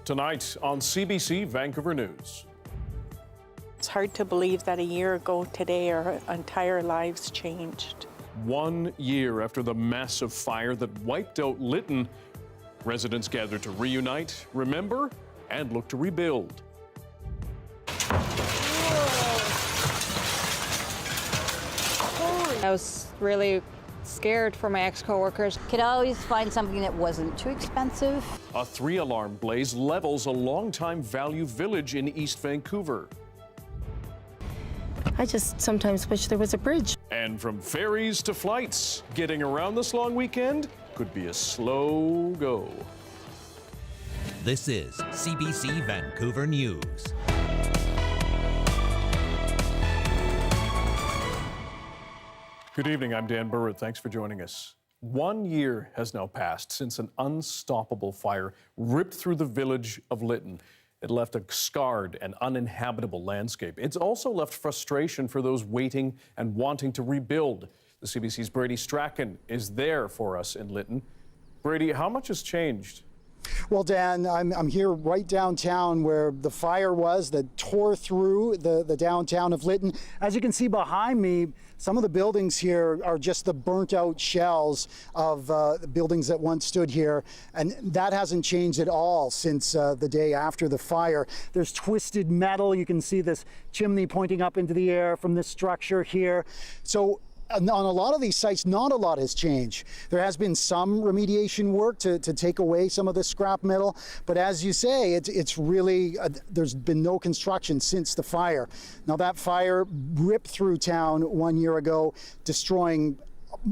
Tonight on CBC Vancouver News. It's hard to believe that a year ago today our entire lives changed. 1 year after the massive fire that wiped out Lytton, residents gathered to reunite, remember, and look to rebuild. I was really scared for my ex-coworkers. Could always find something that wasn't too expensive. A 3-alarm blaze levels a longtime value village in East Vancouver. I just sometimes wish there was a bridge. And from ferries to flights, getting around this long weekend could be a slow go. This is CBC Vancouver News. Good evening, I'm Dan Burritt. Thanks for joining us. 1 year has now passed since an unstoppable fire ripped through the village of Lytton. It left a scarred and uninhabitable landscape. It's also left frustration for those waiting and wanting to rebuild. The CBC's Brady Strachan is there for us in Lytton. Brady, how much has changed? Well, Dan, I'm here right downtown where the fire was that tore through the downtown of Lytton. As you can see behind me, some of the buildings here are just the burnt out shells of the buildings that once stood here. And that hasn't changed at all since the day after the fire. There's twisted metal. You can see this chimney pointing up into the air from this structure here. So on a lot of these sites, not a lot has changed. There has been some remediation work to take away some of the scrap metal, but as you say, it's really, there's been no construction since the fire. Now that fire ripped through town 1 year ago, destroying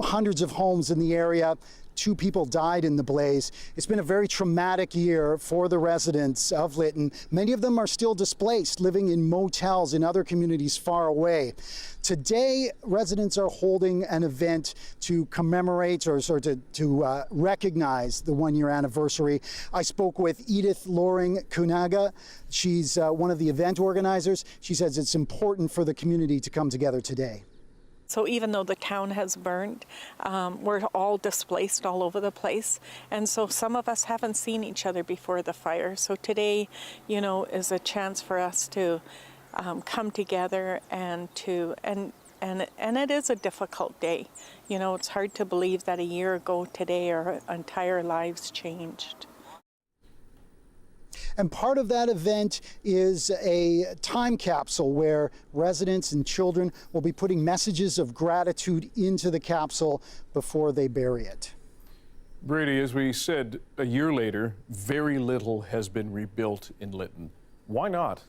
hundreds of homes in the area. 2 people died in the blaze. It's been a very traumatic year for the residents of Lytton. Many of them are still displaced, living in motels in other communities far away. Today, residents are holding an event to commemorate or to recognize the 1 year anniversary. I spoke with Edith Loring Kunaga. She's one of the event organizers. She says it's important for the community to come together today. So even though the town has burned, we're all displaced all over the place. And so some of us haven't seen each other before the fire. So today, you know, is a chance for us to come together and it is a difficult day. You know, it's hard to believe that a year ago today our entire lives changed. And part of that event is a time capsule where residents and children will be putting messages of gratitude into the capsule before they bury it. Brady, as we said, a year later, very little has been rebuilt in Lytton. Why not?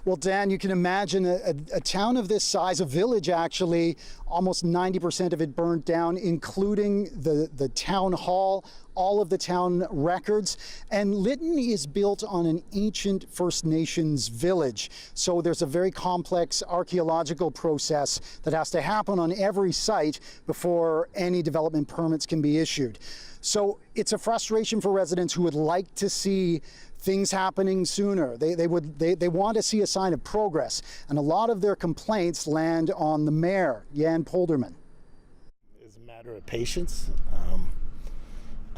Well, Dan, you can imagine a town of this size, a village actually, almost 90% of it burned down, including the town hall, all of the town records. And Lytton is built on an ancient First Nations village. So there's a very complex archaeological process that has to happen on every site before any development permits can be issued. So it's a frustration for residents who would like to see things happening sooner. They want to see a sign of progress. And a lot of their complaints land on the mayor, Jan Polderman. It's a matter of patience.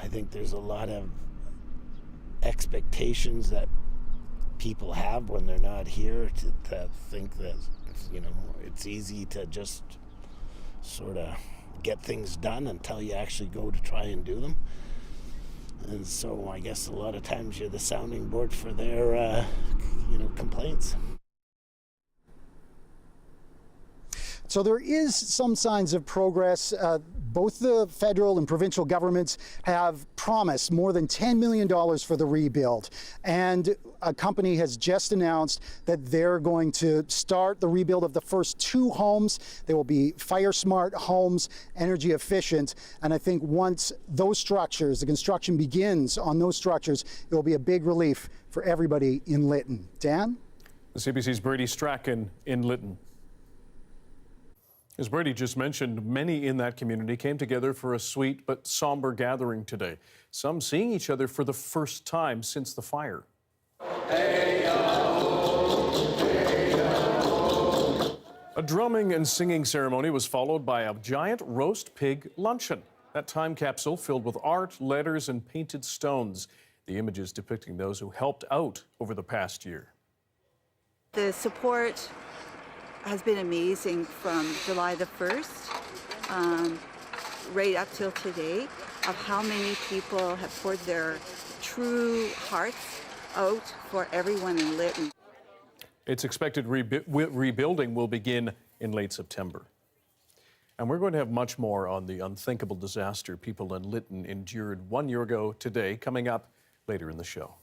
I think there's a lot of expectations that people have when they're not here to think that, you know, it's easy to just sort of get things done until you actually go to try and do them. And so I guess a lot of times you're the sounding board for their, complaints. So there is some signs of progress. Both the federal and provincial governments have promised more than $10 million for the rebuild. And a company has just announced that they're going to start the rebuild of the first 2 homes. They will be fire smart homes, energy efficient. And I think once those structures, the construction begins on those structures, it will be a big relief for everybody in Lytton. Dan? The CBC's Brady Strachan in Lytton. As Brady just mentioned, many in that community came together for a sweet but somber gathering today. Some seeing each other for the first time since the fire. A drumming and singing ceremony was followed by a giant roast pig luncheon. That time capsule filled with art, letters, and painted stones. The images depicting those who helped out over the past year. The support has been amazing from July the 1st right up till today, of how many people have poured their true hearts out for everyone in Lytton. It's expected rebuilding will begin in late September. And we're going to have much more on the unthinkable disaster people in Lytton endured 1 year ago today, coming up later in the show.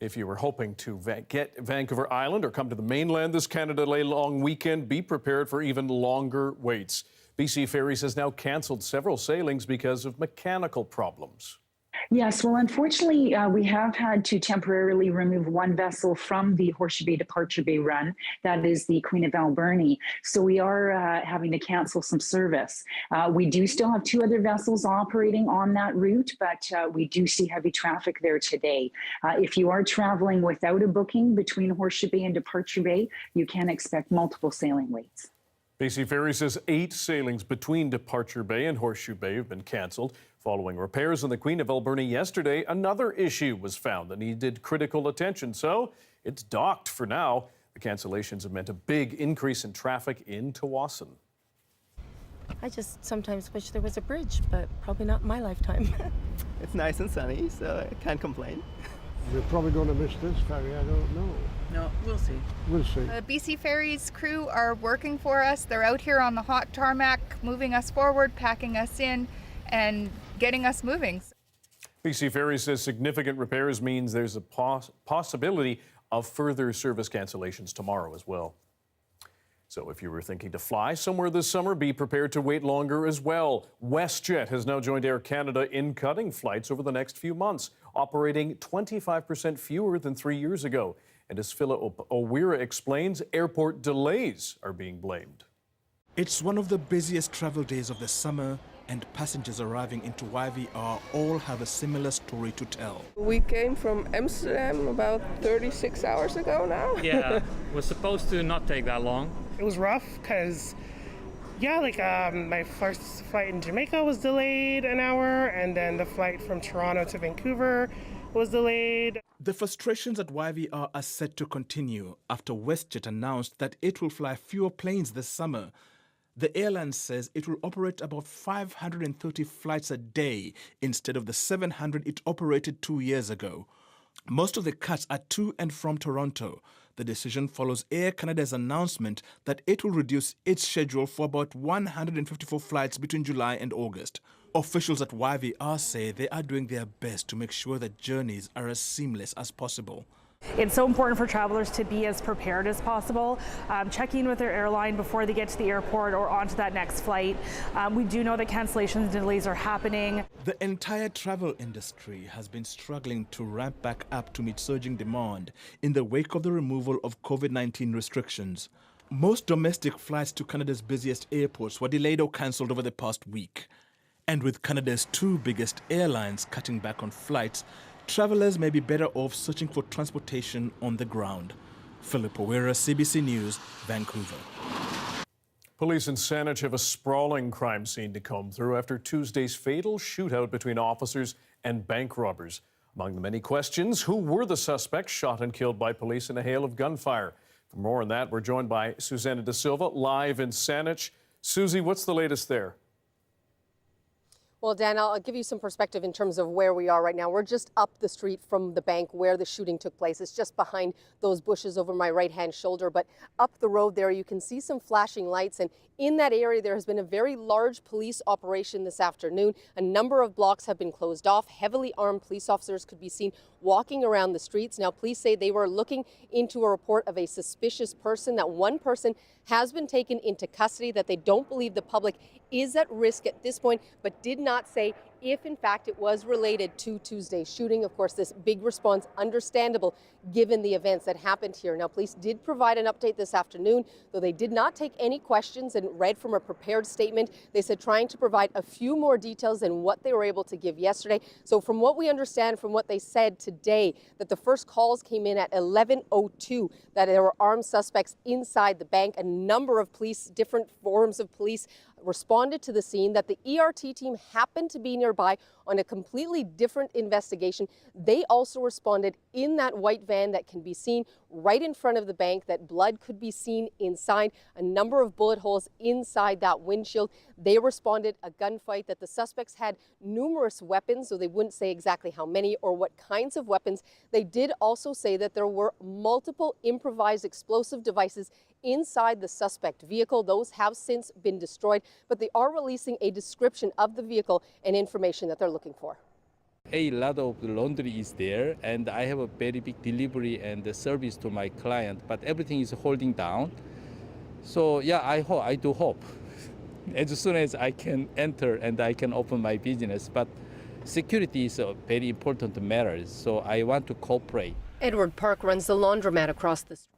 If you were hoping to get Vancouver Island or come to the mainland this Canada Day long weekend, be prepared for even longer waits. BC Ferries has now canceled several sailings because of mechanical problems. Yes, well, unfortunately, we have had to temporarily remove one vessel from the Horseshoe Bay Departure Bay run. That is the Queen of Alberni. So we are having to cancel some service. We do still have two other vessels operating on that route, but we do see heavy traffic there today. If you are traveling without a booking between Horseshoe Bay and Departure Bay, you can expect multiple sailing waits. BC Ferries says 8 sailings between Departure Bay and Horseshoe Bay have been canceled. Following repairs on the Queen of Alberni yesterday, another issue was found that needed critical attention, so it's docked for now. The cancellations have meant a big increase in traffic in Tsawwassen. I just sometimes wish there was a bridge, but probably not in my lifetime. It's nice and sunny, so I can't complain. We're probably going to miss this ferry, I don't know. No, we'll see. We'll see. The BC Ferries crew are working for us. They're out here on the hot tarmac, moving us forward, packing us in, and getting us moving. BC Ferries says significant repairs means there's a possibility of further service cancellations tomorrow as well. So if you were thinking to fly somewhere this summer, be prepared to wait longer as well. WestJet has now joined Air Canada in cutting flights over the next few months, operating 25% fewer than 3 years ago. And as Philip O'Weira explains, airport delays are being blamed. It's one of the busiest travel days of the summer, and passengers arriving into YVR all have a similar story to tell. We came from Amsterdam about 36 hours ago now. Yeah, it was supposed to not take that long. It was rough because, my first flight in Jamaica was delayed an hour, and then the flight from Toronto to Vancouver was delayed. The frustrations at YVR are set to continue after WestJet announced that it will fly fewer planes this summer. The airline says it will operate about 530 flights a day instead of the 700 it operated 2 years ago. Most of the cuts are to and from Toronto. The decision follows Air Canada's announcement that it will reduce its schedule for about 154 flights between July and August. Officials at YVR say they are doing their best to make sure that journeys are as seamless as possible. It's so important for travelers to be as prepared as possible, checking with their airline before they get to the airport or onto that next flight. We do know that cancellations and delays are happening. The entire travel industry has been struggling to ramp back up to meet surging demand in the wake of the removal of COVID-19 restrictions. Most domestic flights to Canada's busiest airports were delayed or cancelled over the past week. And with Canada's 2 biggest airlines cutting back on flights, travelers may be better off searching for transportation on the ground. Philip O'Weira, CBC News, Vancouver. Police in Saanich have a sprawling crime scene to comb through after Tuesday's fatal shootout between officers and bank robbers. Among the many questions, who were the suspects shot and killed by police in a hail of gunfire? For more on that, we're joined by Susanna Da Silva, live in Saanich. Susie, what's the latest there? Well, Dan, I'll give you some perspective in terms of where we are right now. We're just up the street from the bank where the shooting took place. It's just behind those bushes over my right-hand shoulder. But up the road there, you can see some flashing lights. And in that area, there has been a very large police operation this afternoon. A number of blocks have been closed off. Heavily armed police officers could be seen walking around the streets. Now, police say they were looking into a report of a suspicious person, that one person has been taken into custody, that they don't believe the public is at risk at this point, but did not say if in fact it was related to Tuesday's shooting. Of course, this big response, understandable given the events that happened here. Now, police did provide an update this afternoon, though they did not take any questions and read from a prepared statement. They said trying to provide a few more details than what they were able to give yesterday. So from what we understand from what they said today, that the first calls came in at 11:02, that there were armed suspects inside the bank. A number of police, different forms of police, responded to the scene, that the ERT team happened to be nearby on a completely different investigation. They also responded in that white van that can be seen right in front of the bank, that blood could be seen inside, a number of bullet holes inside that windshield. They responded a gunfight, that the suspects had numerous weapons, so they wouldn't say exactly how many or what kinds of weapons. They did also say that there were multiple improvised explosive devices inside the suspect vehicle. Those have since been destroyed, but they are releasing a description of the vehicle and information that they're looking for. A lot of laundry is there, and I have a very big delivery and the service to my client, but everything is holding down. So yeah, I do hope as soon as I can enter and I can open my business, but security is a very important matter, so I want to cooperate. Edward Park runs the laundromat across the street.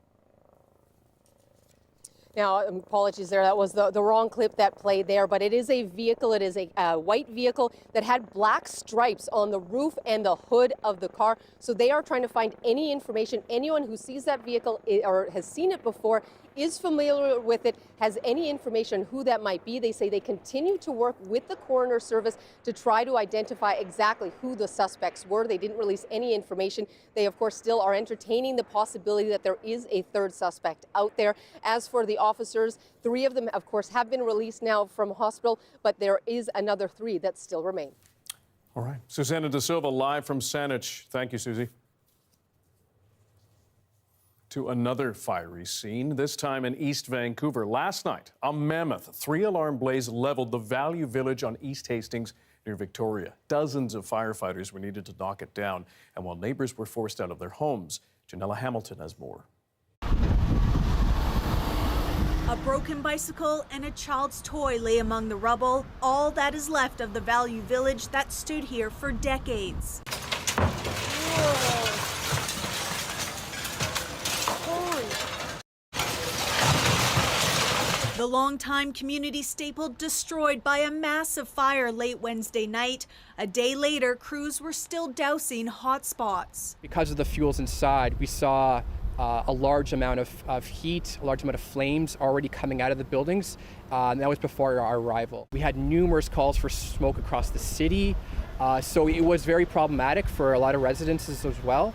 Now, apologies there, that was the wrong clip that played there, but it is a vehicle, it is a white vehicle that had black stripes on the roof and the hood of the car. So they are trying to find any information, anyone who sees that vehicle or has seen it before, is familiar with it, has any information who that might be. They say they continue to work with the coroner service to try to identify exactly who the suspects were. They didn't release any information. They, of course, still are entertaining the possibility that there is a third suspect out there. As for the officers, 3 of them, of course, have been released now from hospital, but there is another 3 that still remain. All right. Susanna De Silva live from Saanich. Thank you, Susie. To another fiery scene, this time in East Vancouver. Last night, a mammoth 3-alarm blaze leveled the Value Village on East Hastings near Victoria. Dozens of firefighters were needed to knock it down, and while neighbors were forced out of their homes, Janella Hamilton has more. A broken bicycle and a child's toy lay among the rubble, all that is left of the Value Village that stood here for decades. Whoa. The longtime community staple destroyed by a massive fire late Wednesday night. A day later, crews were still dousing hot spots. Because of the fuels inside, we saw a large amount of heat, a large amount of flames already coming out of the buildings. And that was before our arrival. We had numerous calls for smoke across the city, so it was very problematic for a lot of residences as well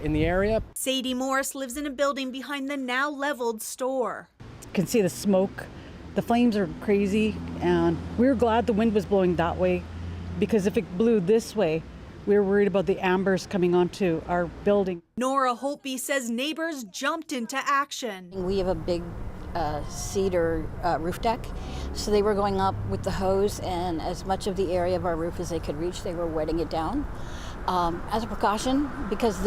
in the area. Sadie Morris lives in a building behind the now leveled store. You can see the smoke. The flames are crazy, and we were glad the wind was blowing that way, because if it blew this way, we were worried about the ambers coming onto our building. Nora Holtby says neighbors jumped into action. We have a big cedar roof deck, so they were going up with the hose, and as much of the area of our roof as they could reach, they were wetting it down. As a precaution, because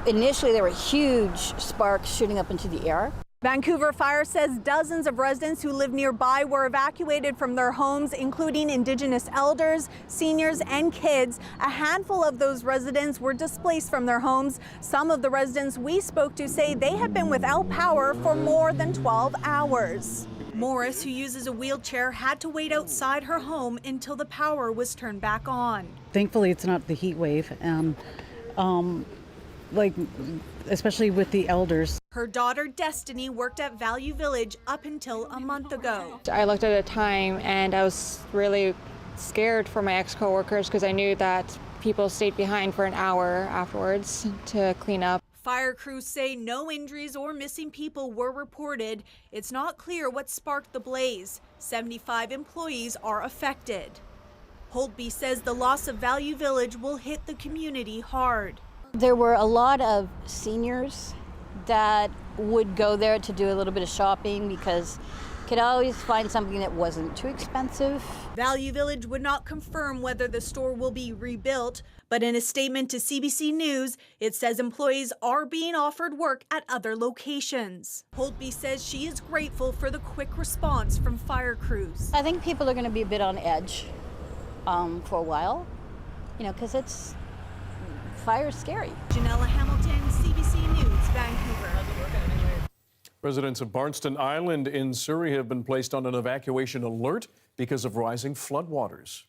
initially there were huge sparks shooting up into the air. Vancouver Fire says dozens of residents who live nearby were evacuated from their homes, including Indigenous elders, seniors, and kids. A handful of those residents were displaced from their homes. Some of the residents we spoke to say they had been without power for more than 12 hours. Morris, who uses a wheelchair, had to wait outside her home until the power was turned back on. Thankfully, it's not the heat wave, and especially with the elders. Her daughter Destiny worked at Value Village up until a month ago. I looked at the time and I was really scared for my ex-coworkers because I knew that people stayed behind for an hour afterwards to clean up. Fire crews say no injuries or missing people were reported. It's not clear what sparked the blaze. 75 employees are affected. Holtby says the loss of Value Village will hit the community hard. There were a lot of seniors that would go there to do a little bit of shopping because you could always find something that wasn't too expensive. Value Village would not confirm whether the store will be rebuilt, but in a statement to CBC News, it says employees are being offered work at other locations. Holtby says she is grateful for the quick response from fire crews. I think people are going to be a bit on edge for a while, because fire's scary. Janella Hamilton, CBC News, Vancouver. Residents of Barnston Island in Surrey have been placed on an evacuation alert because of rising floodwaters.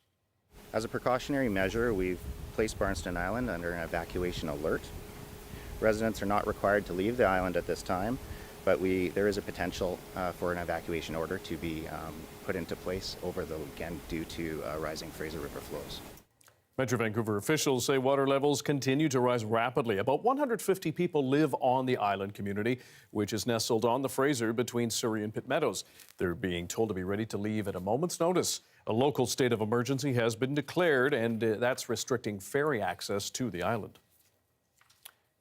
As a precautionary measure, we've placed Barnston Island under an evacuation alert. Residents are not required to leave the island at this time, but there is a potential for an evacuation order to be put into place over the weekend due to rising Fraser River flows. Metro Vancouver officials say water levels continue to rise rapidly. About 150 people live on the island community, which is nestled on the Fraser between Surrey and Pitt Meadows. They're being told to be ready to leave at a moment's notice. A local state of emergency has been declared, and that's restricting ferry access to the island.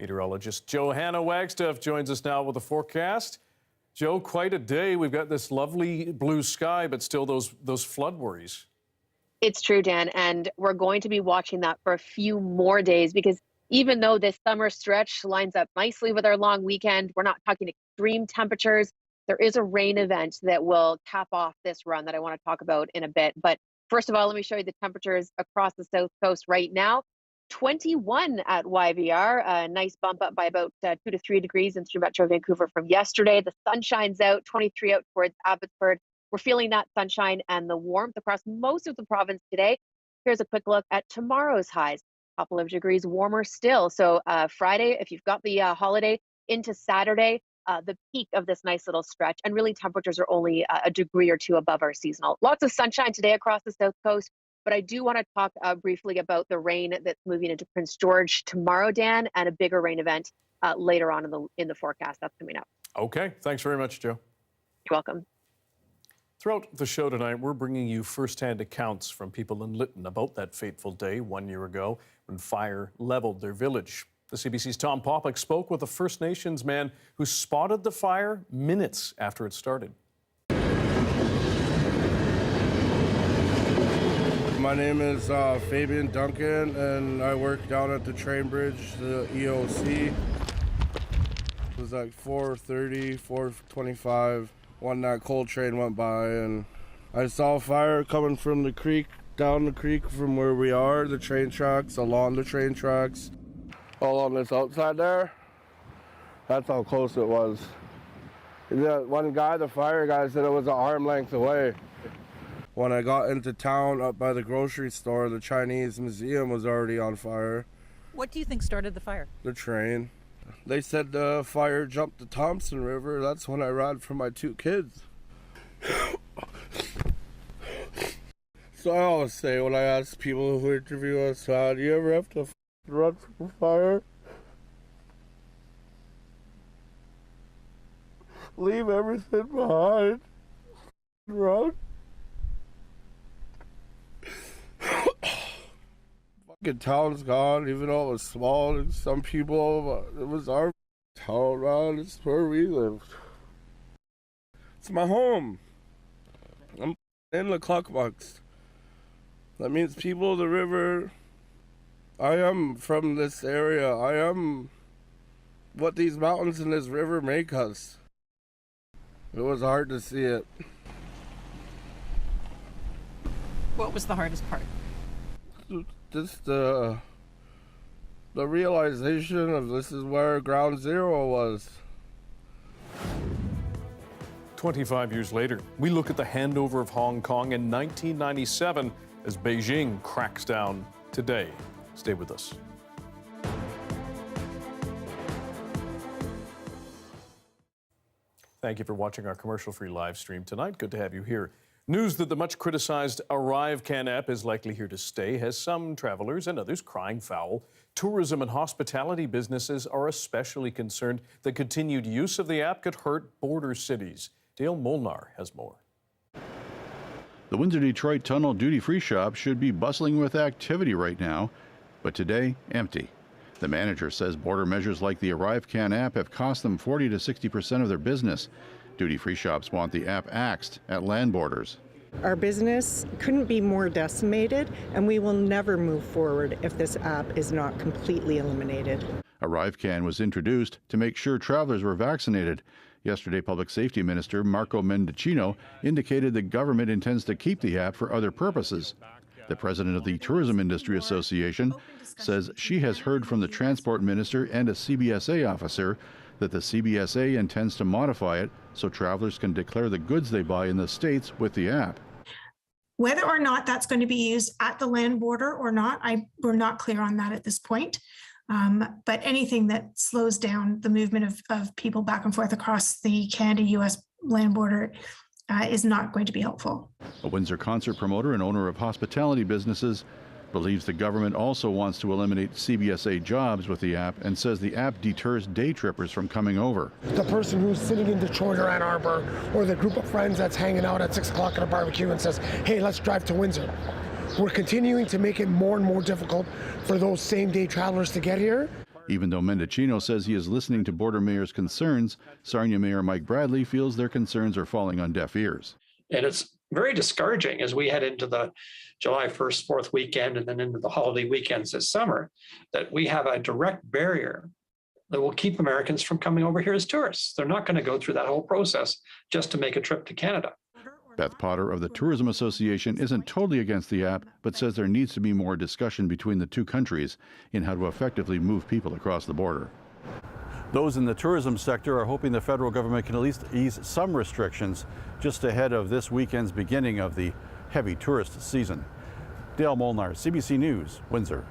Meteorologist Johanna Wagstaffe joins us now with a forecast. Joe, quite a day. We've got this lovely blue sky, but still those flood worries. It's true, Dan, and we're going to be watching that for a few more days because even though this summer stretch lines up nicely with our long weekend, we're not talking extreme temperatures. There is a rain event that will cap off this run that I want to talk about in a bit. But first of all, let me show you the temperatures across the south coast right now. 21 at YVR, a nice bump up by about 2 to 3 degrees in through Metro Vancouver from yesterday. The sun shines out, 23 out towards Abbotsford. We're feeling that sunshine and the warmth across most of the province today. Here's a quick look at tomorrow's highs. A couple of degrees warmer still. So Friday, if you've got the holiday into Saturday, the peak of this nice little stretch. And really temperatures are only a degree or two above our seasonal. Lots of sunshine today across the south coast. But I do want to talk briefly about the rain that's moving into Prince George tomorrow, Dan, and a bigger rain event later on in the forecast that's coming up. Okay. Thanks very much, Joe. You're welcome. Throughout the show tonight, we're bringing you firsthand accounts from people in Lytton about that fateful day 1 year ago when fire leveled their village. The CBC's Tom Popick spoke with a First Nations man who spotted the fire minutes after it started. My name is Fabian Duncan, and I work down at the train bridge, the EOC. It was like 4:30, 4:25. When that coal train went by, and I saw fire coming from the creek, down the creek from where we are, the train tracks, along the train tracks, all on this outside there. That's how close it was. The one guy, the fire guy, said it was an arm length away. When I got into town up by the grocery store, the Chinese museum was already on fire. What do you think started the fire? The train. They said the fire jumped the Thompson River. That's when I ran for my 2 kids. So I always say when I ask people who interview us, do you ever have to run from fire? Leave everything behind. Run. Fucking town's gone, even though it was small and some people, it was our town, man. It's where we lived. It's my home. I'm in the Cluckbucks. That means people of the river. I am from this area. I am what these mountains and this river make us. It was hard to see it. What was the hardest part? Just the realization of this is where ground zero was. 25 years later, we look at the handover of Hong Kong in 1997 as Beijing cracks down today. Stay with us. Thank you for watching our commercial-free live stream tonight. Good to have you here. News that the much-criticized ArriveCan app is likely here to stay has some travelers and others crying foul. Tourism and hospitality businesses are especially concerned that continued use of the app could hurt border cities. Dale Molnar has more. The Windsor-Detroit Tunnel duty-free shop should be bustling with activity right now, but today, empty. The manager says border measures like the ArriveCan app have cost them 40 to 60% of their business. Duty-free shops want the app axed at land borders. Our business couldn't be more decimated, and we will never move forward if this app is not completely eliminated. ArriveCan was introduced to make sure travelers were vaccinated. Yesterday, Public Safety Minister Marco Mendicino indicated the government intends to keep the app for other purposes. The president of the Tourism Industry Association says she has heard from the Transport Minister and a CBSA officer that the CBSA intends to modify it so travelers can declare the goods they buy in the States with the app. Whether or not that's going to be used at the land border or not, we're not clear on that at this point. But anything that slows down the movement of people back and forth across the Canada-US land border is not going to be helpful. A Windsor concert promoter and owner of hospitality businesses believes the government also wants to eliminate CBSA jobs with the app and says the app deters day trippers from coming over. The person who's sitting in Detroit or Ann Arbor, or the group of friends that's hanging out at 6 o'clock at a barbecue and says, hey, let's drive to Windsor. We're continuing to make it more and more difficult for those same day travelers to get here. Even though Mendocino says he is listening to Border Mayor's concerns, Sarnia Mayor Mike Bradley feels their concerns are falling on deaf ears. And it's very discouraging as we head into the July 1st, 4th weekend and then into the holiday weekends this summer, that we have a direct barrier that will keep Americans from coming over here as tourists. They're not going to go through that whole process just to make a trip to Canada. Beth Potter of the Tourism Association isn't totally against the app, but says there needs to be more discussion between the two countries in how to effectively move people across the border. Those in the tourism sector are hoping the federal government can at least ease some restrictions just ahead of this weekend's beginning of the heavy tourist season. Dale Molnar, CBC News, Windsor.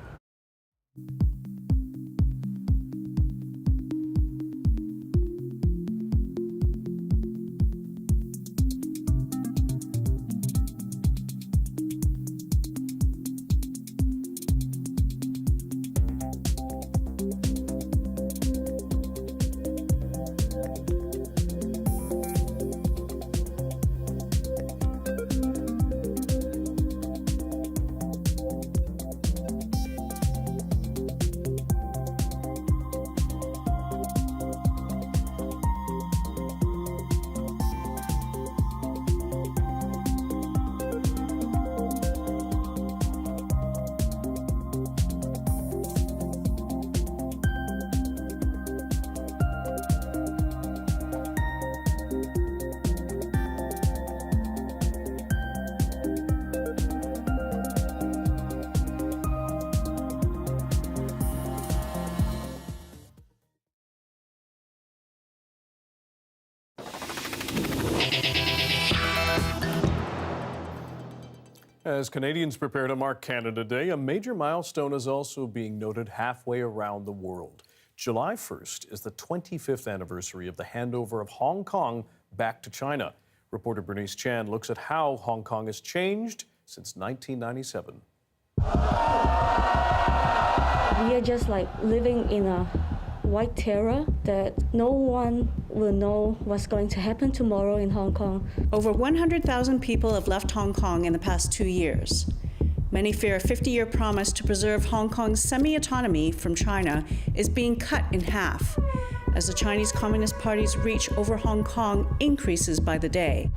As Canadians prepare to mark Canada Day, a major milestone is also being noted halfway around the world. July 1st is the 25th anniversary of the handover of Hong Kong back to China. Reporter Bernice Chan looks at how Hong Kong has changed since 1997. We are just like living in a white terror that no one will know what's going to happen tomorrow in Hong Kong. Over 100,000 people have left Hong Kong in the past 2 years. Many fear a 50-year promise to preserve Hong Kong's semi-autonomy from China is being cut in half as the Chinese Communist Party's reach over Hong Kong increases by the day.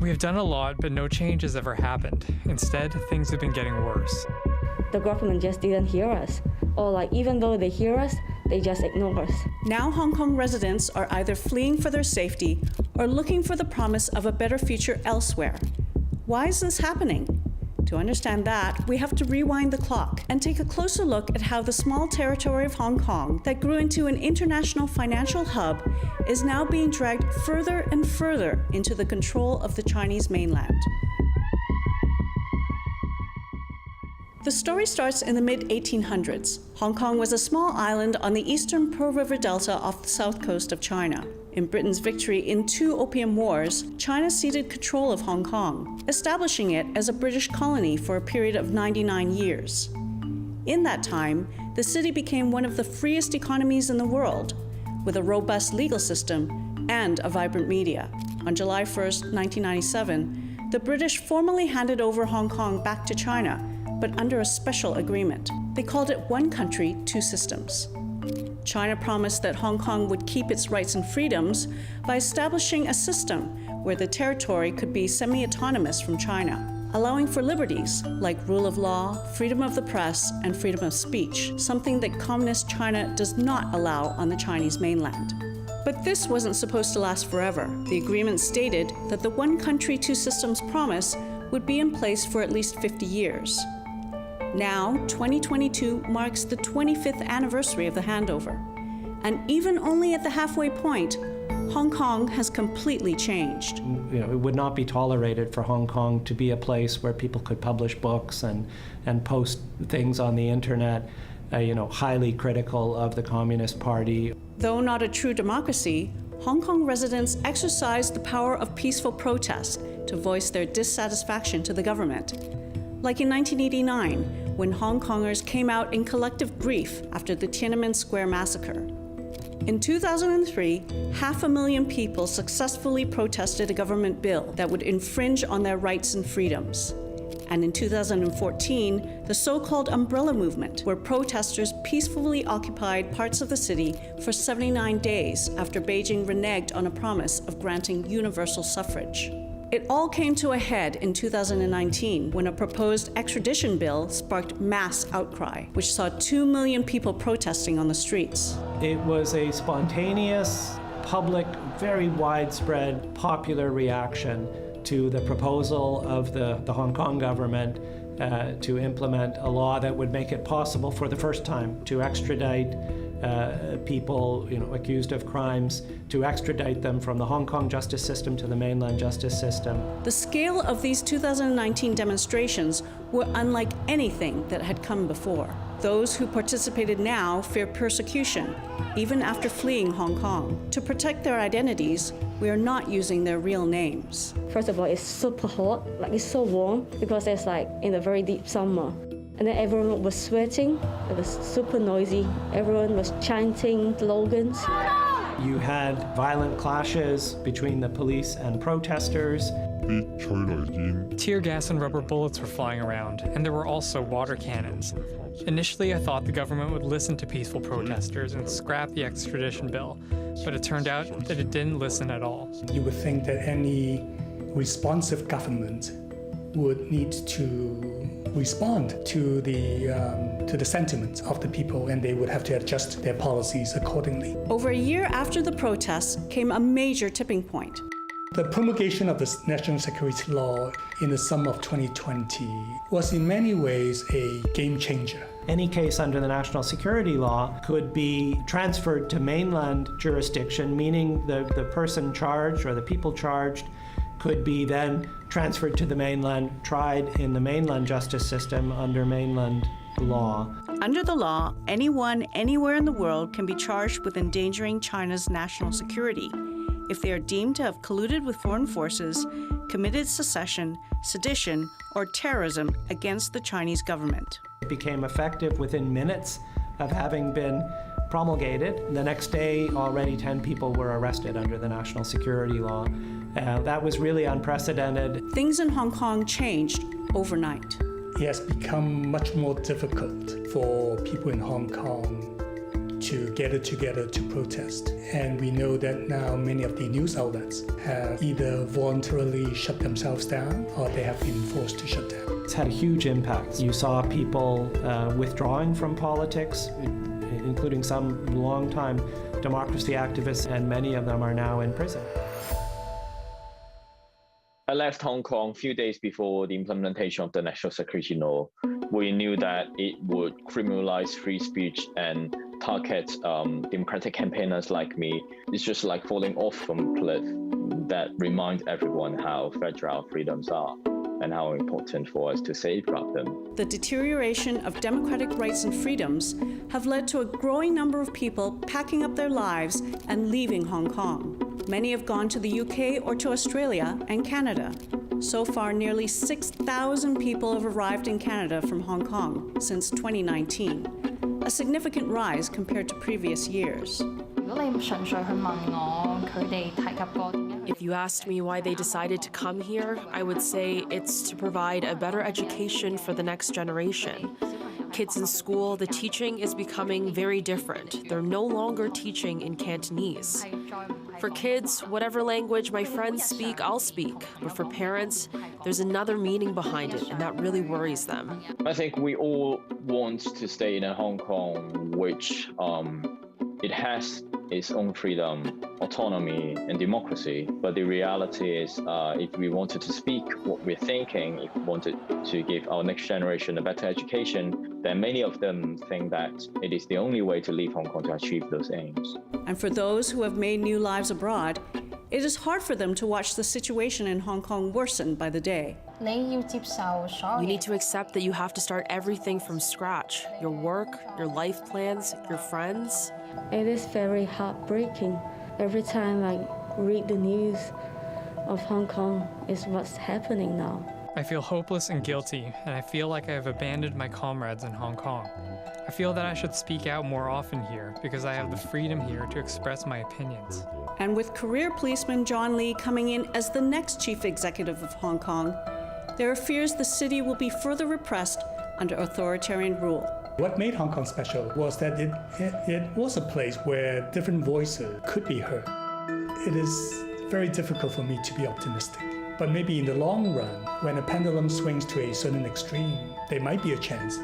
We have done a lot, but no change has ever happened. Instead, things have been getting worse. The government just didn't hear us, or like even though they hear us, they just ignore us. Now Hong Kong residents are either fleeing for their safety or looking for the promise of a better future elsewhere. Why is this happening? To understand that, we have to rewind the clock and take a closer look at how the small territory of Hong Kong that grew into an international financial hub is now being dragged further and further into the control of the Chinese mainland. The story starts in the mid-1800s. Hong Kong was a small island on the eastern Pearl River Delta off the south coast of China. In Britain's victory in 2 Opium Wars, China ceded control of Hong Kong, establishing it as a British colony for a period of 99 years. In that time, the city became one of the freest economies in the world, with a robust legal system and a vibrant media. On July 1st, 1997, the British formally handed over Hong Kong back to China, but under a special agreement. They called it One Country, Two Systems. China promised that Hong Kong would keep its rights and freedoms by establishing a system where the territory could be semi-autonomous from China, allowing for liberties like rule of law, freedom of the press, and freedom of speech, something that Communist China does not allow on the Chinese mainland. But this wasn't supposed to last forever. The agreement stated that the One Country, Two Systems promise would be in place for at least 50 years. Now, 2022 marks the 25th anniversary of the handover. And even only at the halfway point, Hong Kong has completely changed. You know, it would not be tolerated for Hong Kong to be a place where people could publish books and post things on the internet, you know, highly critical of the Communist Party. Though not a true democracy, Hong Kong residents exercised the power of peaceful protest to voice their dissatisfaction to the government. Like in 1989, when Hong Kongers came out in collective grief after the Tiananmen Square massacre. In 2003, 500,000 people successfully protested a government bill that would infringe on their rights and freedoms. And in 2014, the so-called Umbrella Movement, where protesters peacefully occupied parts of the city for 79 days after Beijing reneged on a promise of granting universal suffrage. It all came to a head in 2019 when a proposed extradition bill sparked mass outcry, which saw 2 million people protesting on the streets. It was a spontaneous, public, very widespread, popular reaction to the proposal of the Hong Kong government to implement a law that would make it possible for the first time to extradite people, you know, accused of crimes, to extradite them from the Hong Kong justice system to the mainland justice system. The scale of these 2019 demonstrations were unlike anything that had come before. Those who participated now fear persecution, even after fleeing Hong Kong. To protect their identities, we are not using their real names. First of all, it's super hot, like it's so warm because it's like in a very deep summer. And then everyone was sweating, it was super noisy. Everyone was chanting slogans. You had violent clashes between the police and protesters. Tear gas and rubber bullets were flying around, and there were also water cannons. Initially, I thought the government would listen to peaceful protesters and scrap the extradition bill, but it turned out that it didn't listen at all. You would think that any responsive government would need to respond to the sentiments of the people, and they would have to adjust their policies accordingly. Over a year after the protests came a major tipping point. The promulgation of the national security law in the summer of 2020 was in many ways a game changer. Any case under the national security law could be transferred to mainland jurisdiction, meaning the person charged or the people charged could be then transferred to the mainland, tried in the mainland justice system under mainland law. Under the law, anyone anywhere in the world can be charged with endangering China's national security if they are deemed to have colluded with foreign forces, committed secession, sedition, or terrorism against the Chinese government. It became effective within minutes of having been promulgated. The next day, already 10 people were arrested under the national security law. That was really unprecedented. Things in Hong Kong changed overnight. It has become much more difficult for people in Hong Kong to gather together to protest. And we know that now many of the news outlets have either voluntarily shut themselves down or they have been forced to shut down. It's had a huge impact. You saw people withdrawing from politics, including some longtime democracy activists, and many of them are now in prison. I left Hong Kong a few days before the implementation of the national security law. We knew that it would criminalize free speech and target democratic campaigners like me. It's just like falling off from a cliff that reminds everyone how fragile freedoms are and how important for us to safeguard them. The deterioration of democratic rights and freedoms have led to a growing number of people packing up their lives and leaving Hong Kong. Many have gone to the UK or to Australia and Canada. So far, nearly 6,000 people have arrived in Canada from Hong Kong since 2019, a significant rise compared to previous years. If you asked me why they decided to come here, I would say it's to provide a better education for the next generation. Kids in school, the teaching is becoming very different. They're no longer teaching in Cantonese. For kids, whatever language my friends speak, I'll speak. But for parents, there's another meaning behind it, and that really worries them. I think we all want to stay in a Hong Kong which it has its own freedom, autonomy, and democracy. But the reality is, if we wanted to speak what we're thinking, if we wanted to give our next generation a better education, then many of them think that it is the only way to leave Hong Kong to achieve those aims. And for those who have made new lives abroad, it is hard for them to watch the situation in Hong Kong worsen by the day. You need to accept that you have to start everything from scratch. Your work, your life plans, your friends. It is very heartbreaking. Every time I read the news of Hong Kong is what's happening now. I feel hopeless and guilty, and I feel like I have abandoned my comrades in Hong Kong. I feel that I should speak out more often here because I have the freedom here to express my opinions. And with career policeman John Lee coming in as the next chief executive of Hong Kong, there are fears the city will be further repressed under authoritarian rule. What made Hong Kong special was that it was a place where different voices could be heard. It is very difficult for me to be optimistic. But maybe in the long run, when a pendulum swings to a certain extreme, there might be a chance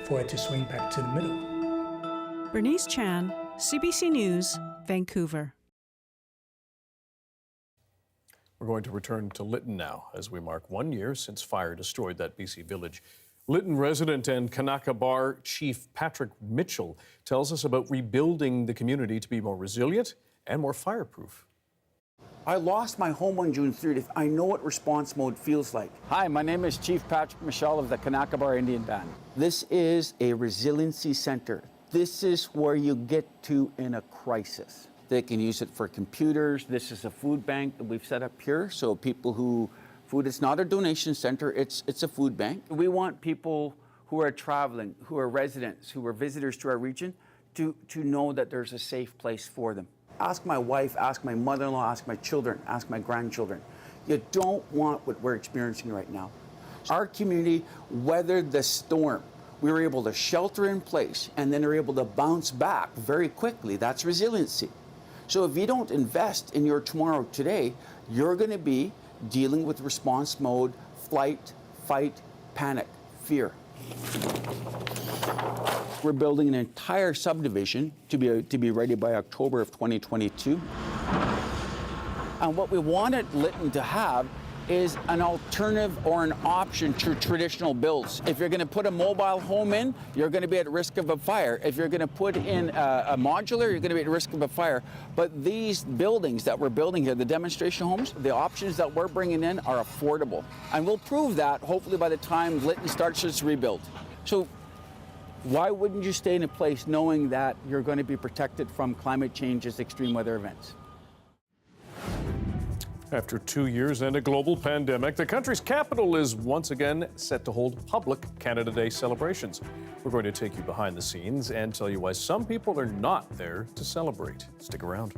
for it to swing back to the middle. Bernice Chan, CBC News, Vancouver. We're going to return to Lytton now as we mark 1 year since fire destroyed that BC village. Lytton resident and Ponoka Bar chief Patrick Mitchell tells us about rebuilding the community to be more resilient and more fireproof. I lost my home on June 30th. I know what response mode feels like. Hi, my name is Chief Patrick Mitchell of the Ponoka Bar Indian Band. This is a resiliency center. This is where you get to in a crisis. They can use it for computers. This is a food bank that we've set up here. So people who, food is not a donation center, it's a food bank. We want people who are traveling, who are residents, who are visitors to our region to know that there's a safe place for them. Ask my wife, ask my mother-in-law, ask my children, ask my grandchildren. You don't want what we're experiencing right now. Our community weathered the storm. We were able to shelter in place and then are able to bounce back very quickly. That's resiliency. So if you don't invest in your tomorrow today, you're going to be dealing with response mode, flight, fight, panic, fear. We're building an entire subdivision to be ready by October of 2022. And what we wanted Lytton to have is an alternative or an option to traditional builds. If you're going to put a mobile home in, you're going to be at risk of a fire. If you're going to put in a modular, you're going to be at risk of a fire. But these buildings that we're building here, the demonstration homes, the options that we're bringing in are affordable. And we'll prove that hopefully by the time Lytton starts its rebuild. So why wouldn't you stay in a place knowing that you're going to be protected from climate change's extreme weather events? After 2 years and a global pandemic, the country's capital is once again set to hold public Canada Day celebrations. We're going to take you behind the scenes and tell you why some people are not there to celebrate. Stick around.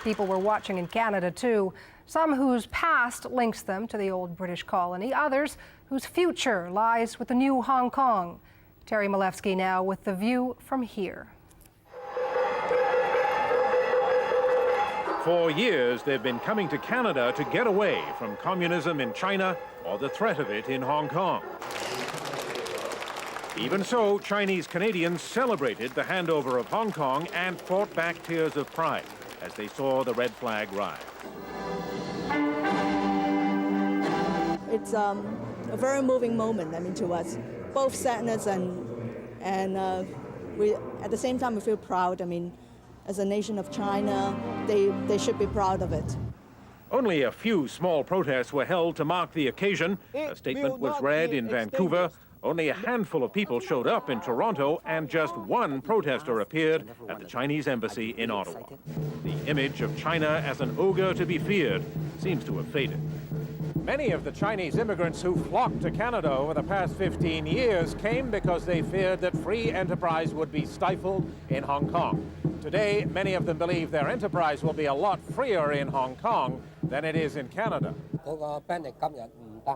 People were watching in Canada too, some whose past links them to the old British colony, others whose future lies with the new Hong Kong. Terry Malevsky now with the view from here. For years, they've been coming to Canada to get away from communism in China or the threat of it in Hong Kong. Even so, Chinese Canadians celebrated the handover of Hong Kong and fought back tears of pride as they saw the red flag rise. It's a very moving moment, to us. Both sadness and we, at the same time, we feel proud. As a nation of China, they should be proud of it. Only a few small protests were held to mark the occasion. A statement was read in Vancouver. Only a handful of people showed up in Toronto, and just one protester appeared at the Chinese embassy in Ottawa. The image of China as an ogre to be feared seems to have faded. Many of the Chinese immigrants who flocked to Canada over the past 15 years came because they feared that free enterprise would be stifled in Hong Kong. Today, many of them believe their enterprise will be a lot freer in Hong Kong than it is in Canada.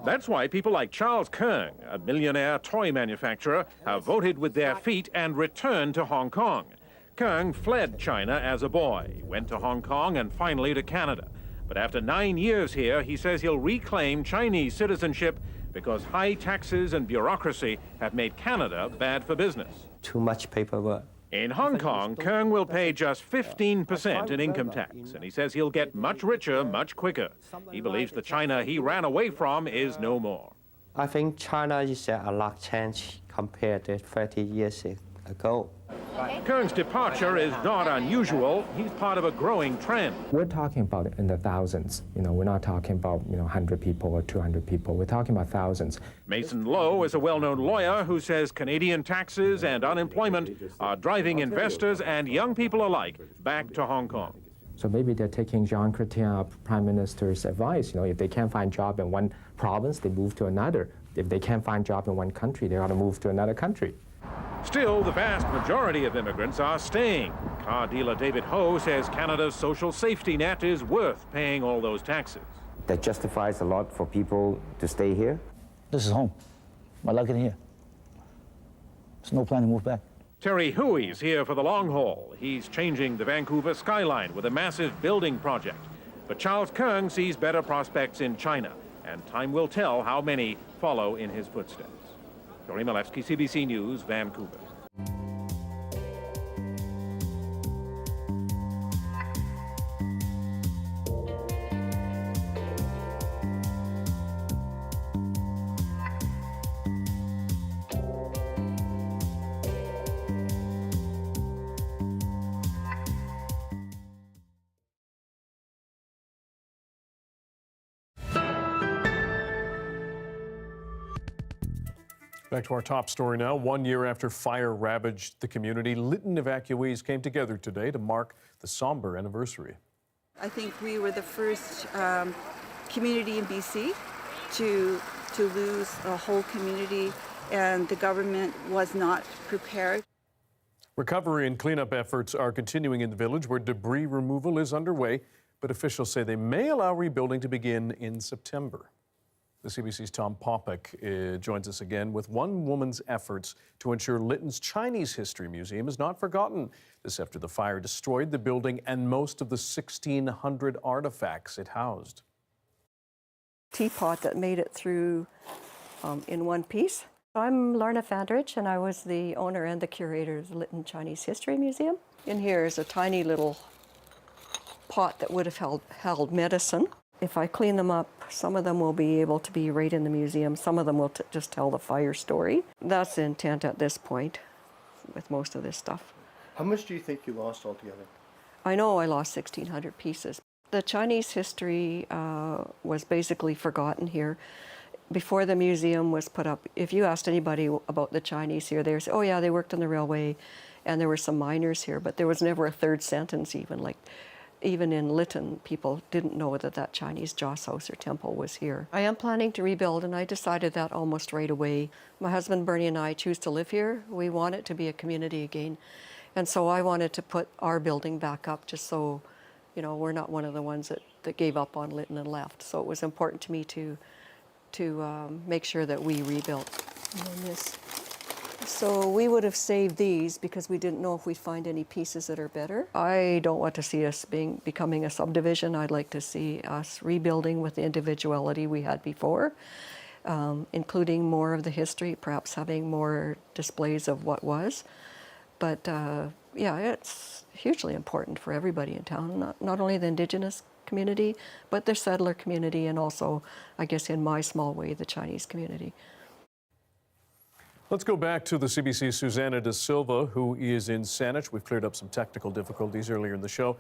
That's why people like Charles Keung, a millionaire toy manufacturer, have voted with their feet and returned to Hong Kong. Keung fled China as a boy, went to Hong Kong and finally to Canada. But after 9 years here, he says he'll reclaim Chinese citizenship because high taxes and bureaucracy have made Canada bad for business. Too much paperwork. In Hong Kong, Keung will pay just 15% in income tax, and he says he'll get much richer much quicker. He believes the China he ran away from is no more. I think China is a lot change compared to 30 years ago. Keung's departure is not unusual. He's part of a growing trend. We're talking about in the thousands. We're not talking about 100 people or 200 people. We're talking about thousands. Mason Lowe is a well-known lawyer who says Canadian taxes and unemployment are driving investors and young people alike back to Hong Kong. So maybe they're taking Jean Chrétien, our Prime Minister's advice. If they can't find job in one province, they move to another. If they can't find job in one country, they ought to move to another country. Still, the vast majority of immigrants are staying. Car dealer David Ho says Canada's social safety net is worth paying all those taxes. That justifies a lot for people to stay here. This is home. I like it here. There's no plan to move back. Terry Huey's here for the long haul. He's changing the Vancouver skyline with a massive building project. But Charles Keung sees better prospects in China, and time will tell how many follow in his footsteps. Tori Malewski, CBC News, Vancouver. Back to our top story now. 1 year after fire ravaged the community, Lytton evacuees came together today to mark the somber anniversary. I think we were the first community in BC to lose a whole community, and the government was not prepared. Recovery and cleanup efforts are continuing in the village where debris removal is underway, but officials say they may allow rebuilding to begin in September. The CBC's Tom Popek joins us again with one woman's efforts to ensure Lytton's Chinese History Museum is not forgotten. This after the fire destroyed the building and most of the 1,600 artifacts it housed. Teapot that made it through in one piece. I'm Lorna Fandridge, and I was the owner and the curator of the Lytton Chinese History Museum. In here is a tiny little pot that would have held medicine. If I clean them up, some of them will be able to be right in the museum. Some of them will just tell the fire story. That's the intent at this point with most of this stuff. How much do you think you lost altogether? I know I lost 1,600 pieces. The Chinese history was basically forgotten here. Before the museum was put up, if you asked anybody about the Chinese here, they would say, oh yeah, they worked on the railway and there were some miners here, but there was never a third sentence even in Lytton, people didn't know that Chinese joss house or temple was here. I am planning to rebuild, and I decided that almost right away. My husband Bernie and I choose to live here. We want it to be a community again. And so I wanted to put our building back up just so, we're not one of the ones that gave up on Lytton and left. So it was important to me to make sure that we rebuilt. And then this. So we would have saved these because we didn't know if we'd find any pieces that are better. I don't want to see us becoming a subdivision. I'd like to see us rebuilding with the individuality we had before, including more of the history, perhaps having more displays of what was. But yeah, it's hugely important for everybody in town, not only the Indigenous community, but the settler community, and also, I guess in my small way, the Chinese community. Let's go back to the CBC's Susanna Da Silva, who is in Saanich. We've cleared up some technical difficulties earlier in the show.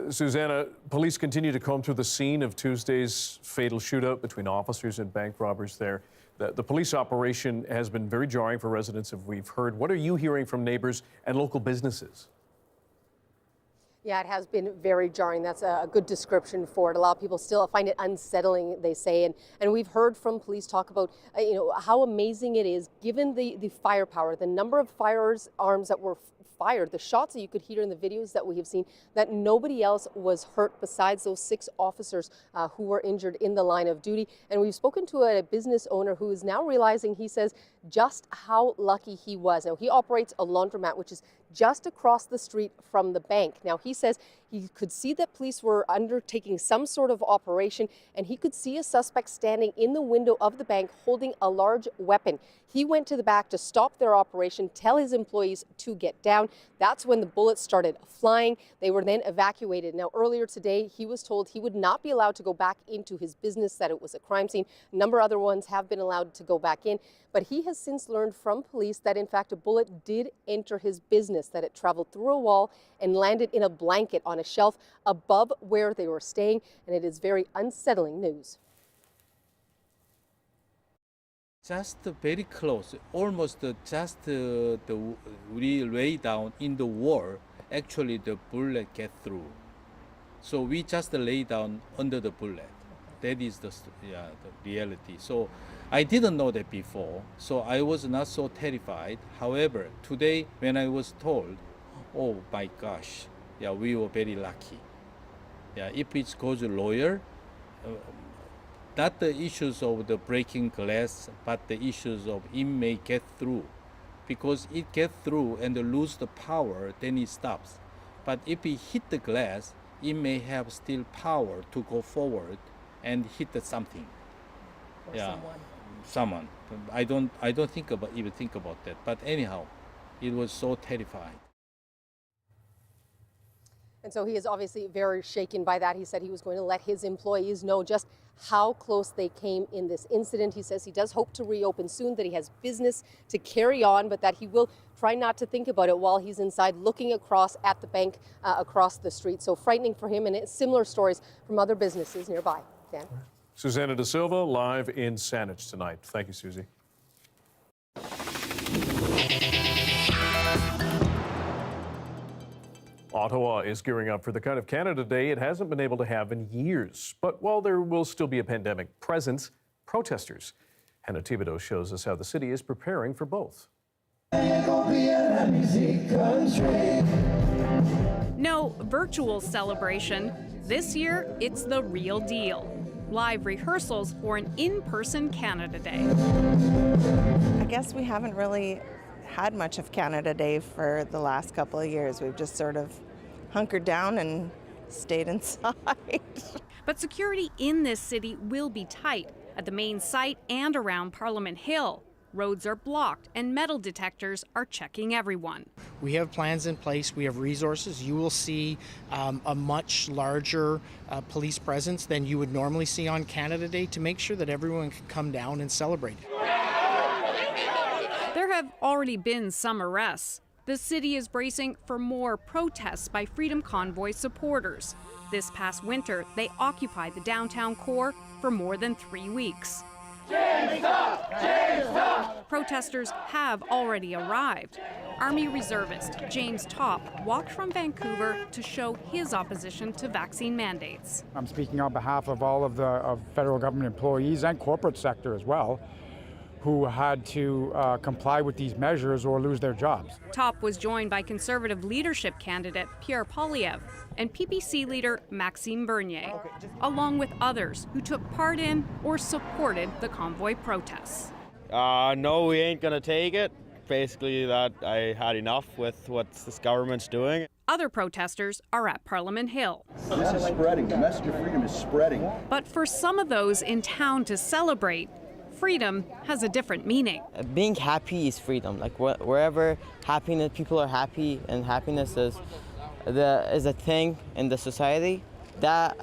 Susanna, police continue to comb through the scene of Tuesday's fatal shootout between officers and bank robbers there. The police operation has been very jarring for residents, as we've heard. What are you hearing from neighbors and local businesses? Yeah, it has been very jarring. That's a good description for it. A lot of people still find it unsettling, they say. And we've heard from police talk about, how amazing it is, given the firepower, the number of firearms that were fired, the shots that you could hear in the videos that we have seen, that nobody else was hurt besides those 6 officers who were injured in the line of duty. And we've spoken to a business owner who is now realizing, he says, just how lucky he was. Now, he operates a laundromat, which is just across the street from the bank. Now, he he says he could see that police were undertaking some sort of operation, and he could see a suspect standing in the window of the bank holding a large weapon. He went to the back to stop their operation, tell his employees to get down. That's when the bullets started flying. They were then evacuated. Now, earlier today, he was told he would not be allowed to go back into his business, that it was a crime scene. A number of other ones have been allowed to go back in. But he has since learned from police that, in fact, a bullet did enter his business, that it traveled through a wall and landed in a blanket on a shelf above where they were staying. And it is very unsettling news. Just very close, almost just we lay down in the wall. Actually, the bullet get through. So we just lay down under the bullet. That is the reality. So I didn't know that before, so I was not so terrified. However, today when I was told, oh my gosh, yeah, we were very lucky. Yeah, if it goes to lawyer, not the issues of the breaking glass, but the issues of it may get through. Because it gets through and lose the power, then it stops. But if it hit the glass, it may have still power to go forward and hit something. Or someone. I don't even think about that. But anyhow, it was so terrifying. And so he is obviously very shaken by that. He said he was going to let his employees know just how close they came in this incident. He says he does hope to reopen soon, that he has business to carry on, but that he will try not to think about it while he's inside looking across at the bank across the street. So frightening for him, and similar stories from other businesses nearby. Dan? Susanna Da Silva live in Saanich tonight. Thank you, Susie. Ottawa is gearing up for the kind of Canada Day it hasn't been able to have in years. But while there will still be a pandemic present, protesters. Hannah Thibodeau shows us how the city is preparing for both. No virtual celebration. This year, it's the real deal. Live rehearsals for an in-person Canada Day. I guess we haven't really had much of Canada Day for the last couple of years. We've just sort of hunkered down and stayed inside. But security in this city will be tight at the main site and around Parliament Hill. Roads are blocked and metal detectors are checking everyone. We have plans in place, we have resources. You will see a much larger police presence than you would normally see on Canada Day to make sure that everyone can come down and celebrate. There have already been some arrests. The city is bracing for more protests by Freedom Convoy supporters. This past winter, they occupied the downtown core for more than 3 weeks. James up! James up! Protesters have already arrived. Army reservist James Topp walked from Vancouver to show his opposition to vaccine mandates. I'm speaking on behalf of all of the federal government employees and corporate sector as well, who had to comply with these measures or lose their jobs. Topp was joined by Conservative leadership candidate Pierre Poilievre and PPC leader Maxime Bernier, along with others who took part in or supported the convoy protests. No, we ain't gonna take it. Basically, that I had enough with what this government's doing. Other protesters are at Parliament Hill. This is spreading. The message of freedom is spreading. But for some of those in town to celebrate, freedom has a different meaning. Being happy is freedom. Like wherever happiness, people are happy, and happiness is a thing in the society, that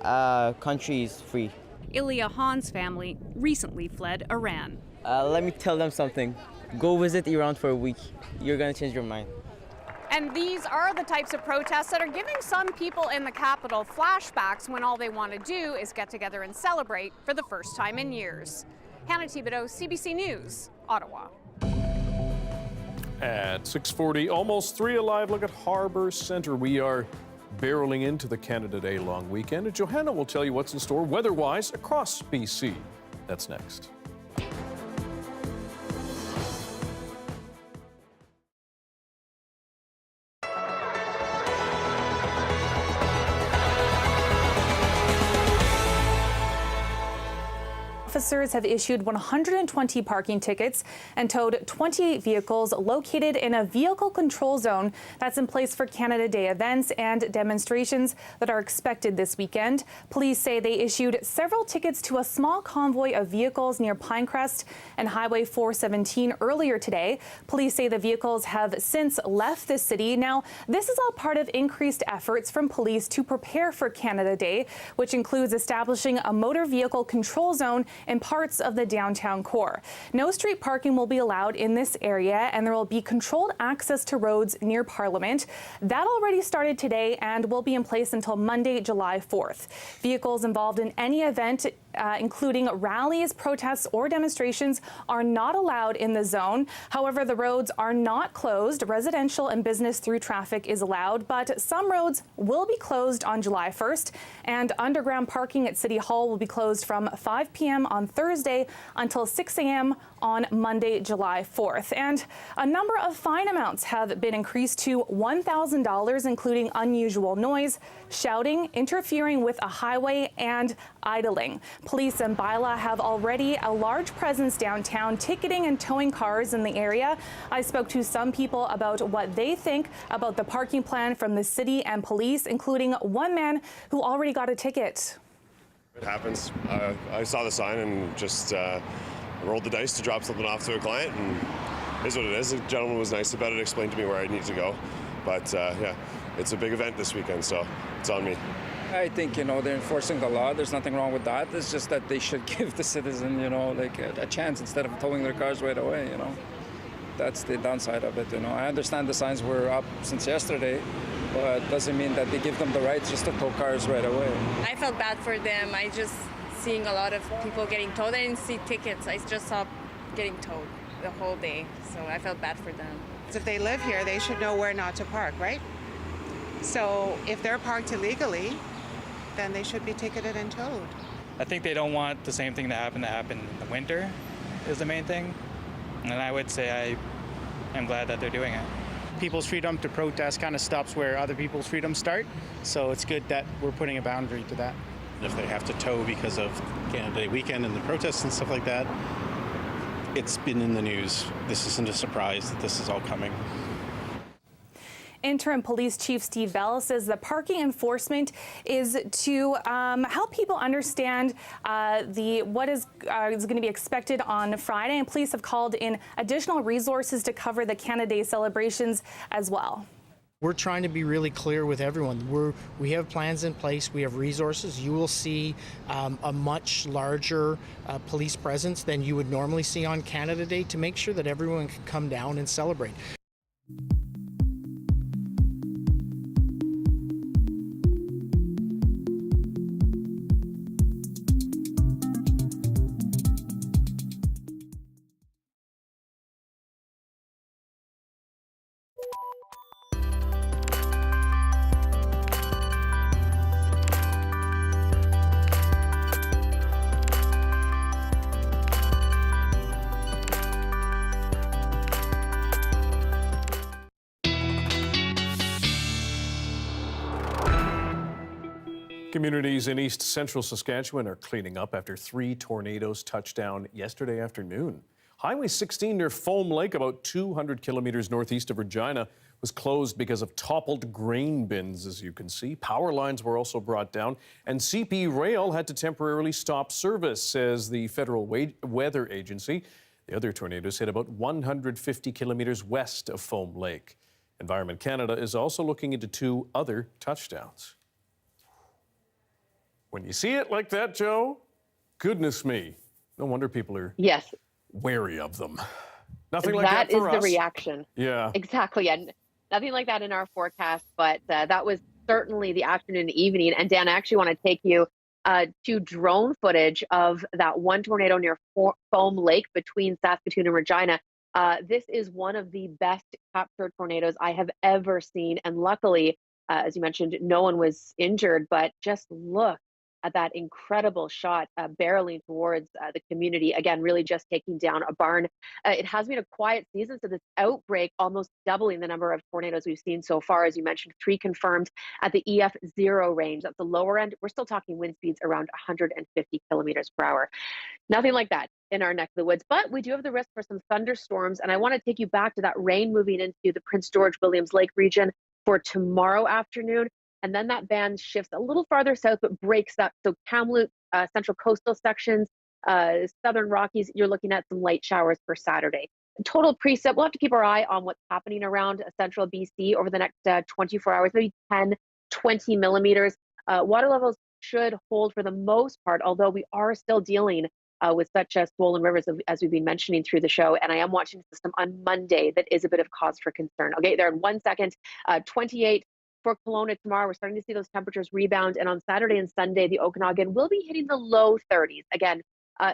country is free. Ilya Han's family recently fled Iran. Let me tell them something. Go visit Iran for a week. You're gonna change your mind. And these are the types of protests that are giving some people in the capital flashbacks when all they want to do is get together and celebrate for the first time in years. Hannah Thibodeau, CBC News, Ottawa. At 6:40, almost 3, a live look at Harbour Centre. We are barreling into the Canada Day long weekend, and Johanna will tell you what's in store weather-wise across BC. That's next. officers have issued 120 parking tickets and towed 28 vehicles located in a vehicle control zone that's in place for Canada Day events and demonstrations that are expected this weekend. Police say they issued several tickets to a small convoy of vehicles near Pinecrest and Highway 417 earlier today. Police say the vehicles have since left the city. Now, this is all part of increased efforts from police to prepare for Canada Day, which includes establishing a motor vehicle control zone in parts of the downtown core. No street parking will be allowed in this area, and there will be controlled access to roads near Parliament. That already started today and will be in place until Monday, July 4th. Vehicles involved in any event, including rallies, protests, or demonstrations, are not allowed in the zone. However, the roads are not closed. Residential and business through traffic is allowed, but some roads will be closed on July 1st, and underground parking at City Hall will be closed from 5 p.m. on Thursday until 6 a.m. on Monday, July 4th. And a number of fine amounts have been increased to $1,000, including unusual noise, shouting, interfering with a highway, and idling. Police and Byla have already a large presence downtown, ticketing and towing cars in the area. I spoke to some people about what they think about the parking plan from the city and police, including one man who already got a ticket. It happens. I saw the sign and just rolled the dice to drop something off to a client, and it is what it is. The gentleman was nice about it, explained to me where I need to go. But yeah, it's a big event this weekend, so it's on me. I think, they're enforcing the law. There's nothing wrong with that. It's just that they should give the citizen, a chance instead of towing their cars right away, That's the downside of it, I understand the signs were up since yesterday, but it doesn't mean that they give them the right just to tow cars right away. I felt bad for them. I just seeing a lot of people getting towed. I didn't see tickets. I just saw getting towed the whole day, so I felt bad for them. If they live here, they should know where not to park, right? So if they're parked illegally, then they should be ticketed and towed. I think they don't want the same thing to happen in the winter is the main thing. And I would say I am glad that they're doing it. People's freedom to protest kind of stops where other people's freedoms start. So it's good that we're putting a boundary to that. If they have to tow because of Canada Day weekend and the protests and stuff like that, it's been in the news. This isn't a surprise that this is all coming. Interim Police Chief Steve Bell says the parking enforcement is to help people understand what is going to be expected on Friday, and police have called in additional resources to cover the Canada Day celebrations as well. We're trying to be really clear with everyone. We have plans in place. We have resources. You will see a much larger police presence than you would normally see on Canada Day to make sure that everyone can come down and celebrate. Communities in east central Saskatchewan are cleaning up after 3 tornadoes touched down yesterday afternoon. Highway 16 near Foam Lake, about 200 kilometers northeast of Regina, was closed because of toppled grain bins, as you can see. Power lines were also brought down, and CP Rail had to temporarily stop service, says the Federal Weather Agency. The other tornadoes hit about 150 kilometers west of Foam Lake. Environment Canada is also looking into 2 other touchdowns. When you see it like that, Joe, goodness me, no wonder people are wary of them. Nothing like that for us. That is the reaction. Yeah. Exactly. And nothing like that in our forecast, but that was certainly the afternoon and evening. And Dan, I actually want to take you to drone footage of that one tornado near Foam Lake between Saskatoon and Regina. This is one of the best captured tornadoes I have ever seen. And luckily, as you mentioned, no one was injured, but just look at that incredible shot barreling towards the community. Again, really just taking down a barn. It has been a quiet season, so this outbreak almost doubling the number of tornadoes we've seen so far. As you mentioned, 3 confirmed at the EF0 range. That's the lower end. We're still talking wind speeds around 150 kilometers per hour. Nothing like that in our neck of the woods, but we do have the risk for some thunderstorms. And I want to take you back to that rain moving into the Prince George Williams Lake region for tomorrow afternoon. And then that band shifts a little farther south, but breaks up. So Kamloops, central coastal sections, southern Rockies, you're looking at some light showers for Saturday. Total precip, we'll have to keep our eye on what's happening around central BC over the next 24 hours, maybe 10, 20 millimeters. Water levels should hold for the most part, although we are still dealing with such swollen rivers as we've been mentioning through the show. And I am watching the system on Monday that is a bit of cause for concern. I'll get there in 1 second. 28 for Kelowna tomorrow. We're starting to see those temperatures rebound. And on Saturday and Sunday, the Okanagan will be hitting the low 30s. Again,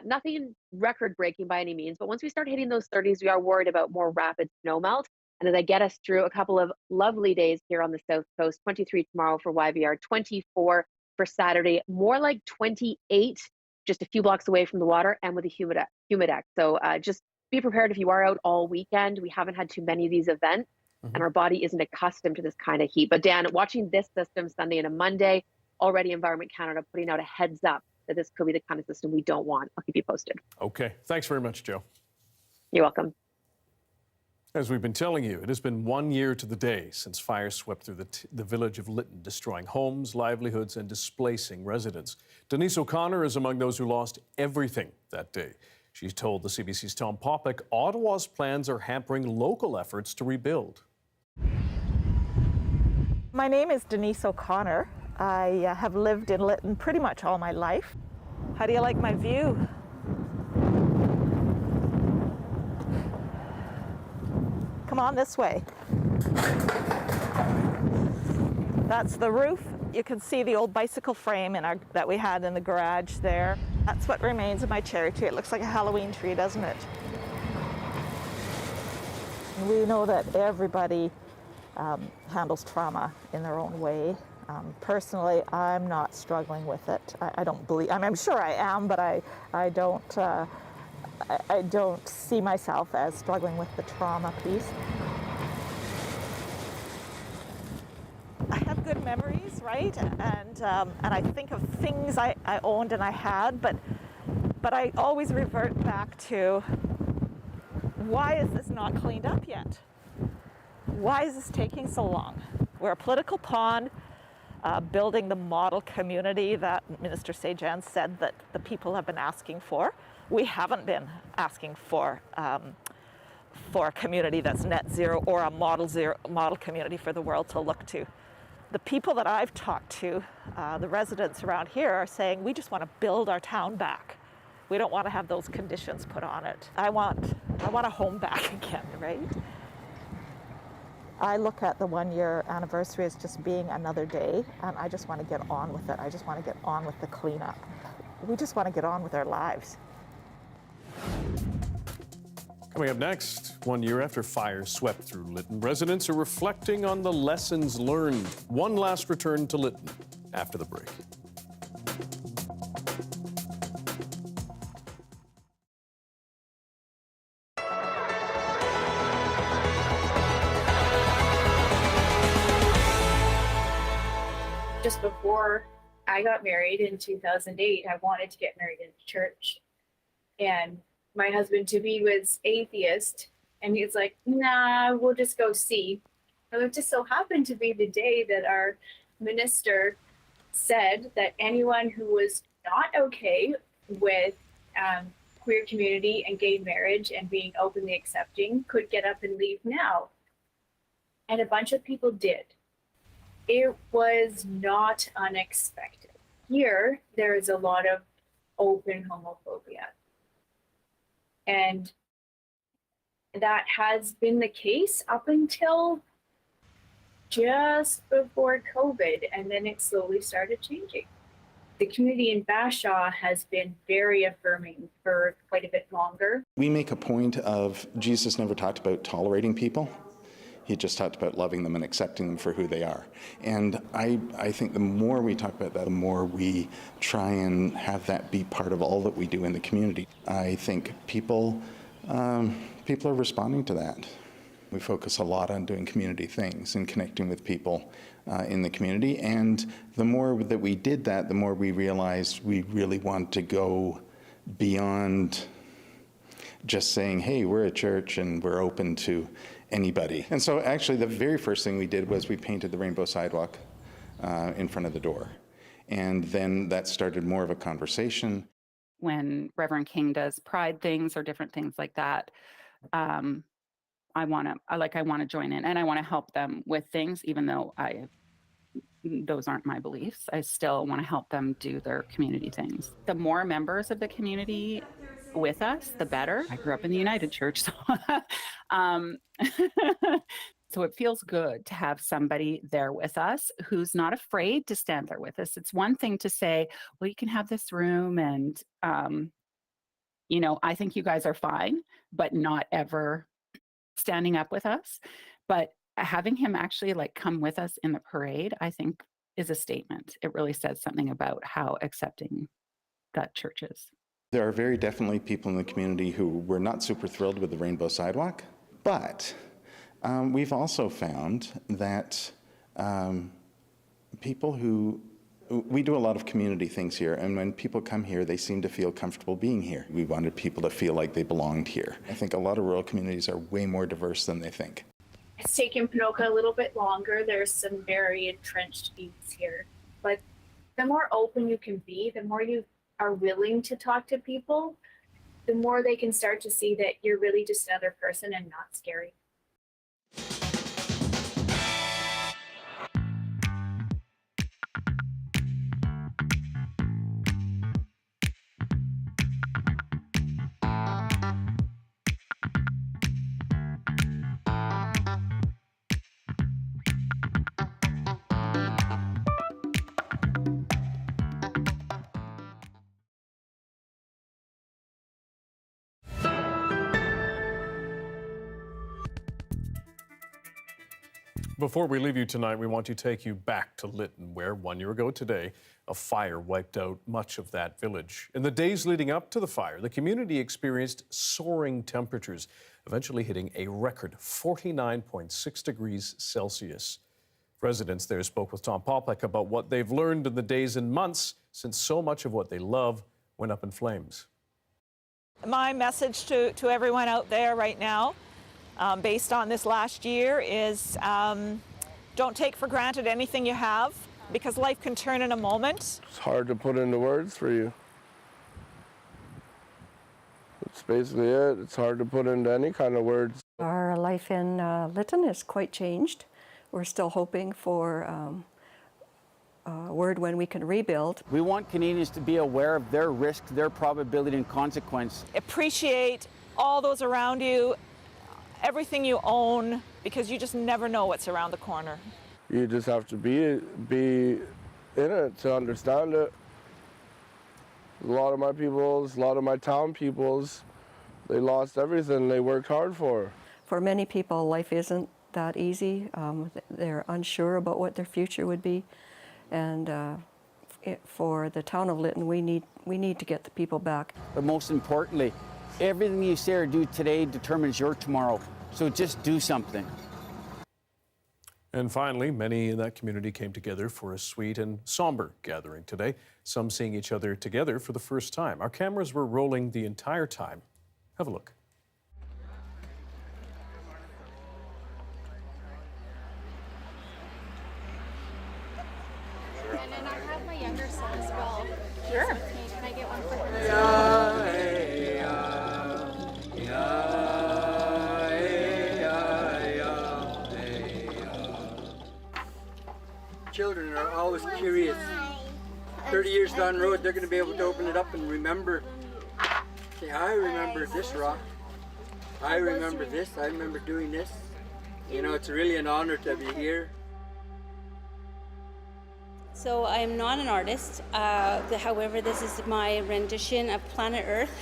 nothing record breaking by any means, but once we start hitting those 30s, we are worried about more rapid snowmelt. And as I get us through a couple of lovely days here on the South Coast, 23 tomorrow for YVR, 24 for Saturday, more like 28, just a few blocks away from the water and with a humidex. So just be prepared if you are out all weekend. We haven't had too many of these events. And our body isn't accustomed to this kind of heat. But Dan, watching this system Sunday and a Monday, already Environment Canada putting out a heads up that this could be the kind of system we don't want. I'll keep you posted. Okay. Thanks very much, Joe. You're welcome. As we've been telling you, it has been 1 year to the day since fire swept through the village of Lytton, destroying homes, livelihoods, and displacing residents. Denise O'Connor is among those who lost everything that day. She's told the CBC's Tom Popick Ottawa's plans are hampering local efforts to rebuild. My name is Denise O'Connor. I have lived in Lytton pretty much all my life. How do you like my view? Come on this way. That's the roof. You can see the old bicycle frame that we had in the garage there. That's what remains of my cherry tree. It looks like a Halloween tree, doesn't it? And we know that everybody handles trauma in their own way. Personally, I'm not struggling with it. I don't believe, I'm sure I am, but I don't see myself as struggling with the trauma piece. I have good memories, right? And I think of things I owned and I had, but I always revert back to, why is this not cleaned up yet? Why is this taking so long? We're a political pawn, building the model community that Minister Sajan said that the people have been asking for. We haven't been asking for a community that's net zero or a model community for the world to look to. The people that I've talked to, the residents around here, are saying we just want to build our town back. We don't want to have those conditions put on it. I want a home back again, right? I look at the 1 year anniversary as just being another day, and I just want to get on with it. I just want to get on with the cleanup. We just want to get on with our lives. Coming up next, 1 year after fires swept through Lytton, residents are reflecting on the lessons learned. One last return to Lytton after the break. Just before I got married in 2008, I wanted to get married in church. And my husband-to-be was atheist, and he's like, nah, we'll just go see. And it just so happened to be the day that our minister said that anyone who was not okay with queer community and gay marriage and being openly accepting could get up and leave now. And a bunch of people did. It was not unexpected. Here, there is a lot of open homophobia. And that has been the case up until just before COVID, and then it slowly started changing. The community in Bashaw has been very affirming for quite a bit longer. We make a point of Jesus never talked about tolerating people. He just talked about loving them and accepting them for who they are. And I think the more we talk about that, the more we try and have that be part of all that we do in the community. I think people are responding to that. We focus a lot on doing community things and connecting with people in the community. And the more that we did that, the more we realized we really want to go beyond just saying, hey, we're a church and we're open to anybody. And so actually the very first thing we did was we painted the rainbow sidewalk in front of the door. And then that started more of a conversation. When Reverend King does pride things or different things like that, I want to join in, and I want to help them with things, even though those aren't my beliefs. I still want to help them do their community things. The more members of the community with us, the better. I grew up in the United Church, so so it feels good to have somebody there with us who's not afraid to stand there with us. It's one thing to say, well, you can have this room and, I think you guys are fine, but not ever standing up with us. But having him actually come with us in the parade, I think is a statement. It really says something about how accepting that church is. There are very definitely people in the community who were not super thrilled with the rainbow sidewalk, but we've also found that we do a lot of community things here, and when people come here, they seem to feel comfortable being here. We wanted people to feel like they belonged here. I think a lot of rural communities are way more diverse than they think. It's taken Ponoka a little bit longer. There's some very entrenched views here, but the more open you can be, the more you are willing to talk to people, the more they can start to see that you're really just another person and not scary. Before we leave you tonight, we want to take you back to Lytton, where 1 year ago today, a fire wiped out much of that village. In the days leading up to the fire, the community experienced soaring temperatures, eventually hitting a record 49.6 degrees Celsius. Residents there spoke with Tom Popek about what they've learned in the days and months since so much of what they love went up in flames. My message to everyone out there right now, based on this last year, is don't take for granted anything you have, because life can turn in a moment. It's hard to put into words for you. That's basically it. It's hard to put into any kind of words. Our life in Lytton is quite changed. We're still hoping for a word when we can rebuild. We want Canadians to be aware of their risk, their probability and consequence. Appreciate all those around you, everything you own, because you just never know what's around the corner. You just have to be in it to understand it. A lot of my peoples, a lot of my town peoples, they lost everything they worked hard for. For many people, life isn't that easy. They're unsure about what their future would be. And for the town of Lytton, we need to get the people back. But most importantly, everything you say or do today determines your tomorrow. So just do something. And finally, many in that community came together for a sweet and somber gathering today, some seeing each other together for the first time. Our cameras were rolling the entire time. Have a look. And then I have my younger son as well. Sure. Can I get one for him? Children are always curious. 30 years down the road, they're going to be able to open it up and remember. Say, I remember this rock. I remember this. I remember doing this. You know, it's really an honor to be here. So I'm not an artist. However, this is my rendition of Planet Earth.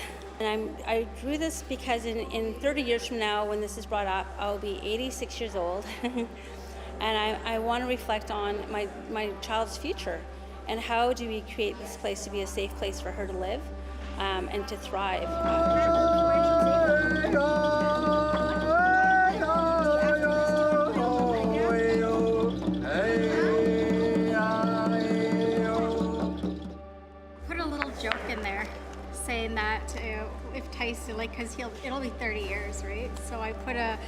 And I drew this because in 30 years from now, when this is brought up, I'll be 86 years old. And I want to reflect on my child's future and how do we create this place to be a safe place for her to live and to thrive. Put a little joke in there saying that if Tyson, like, because it'll be 30 years, right? So I put a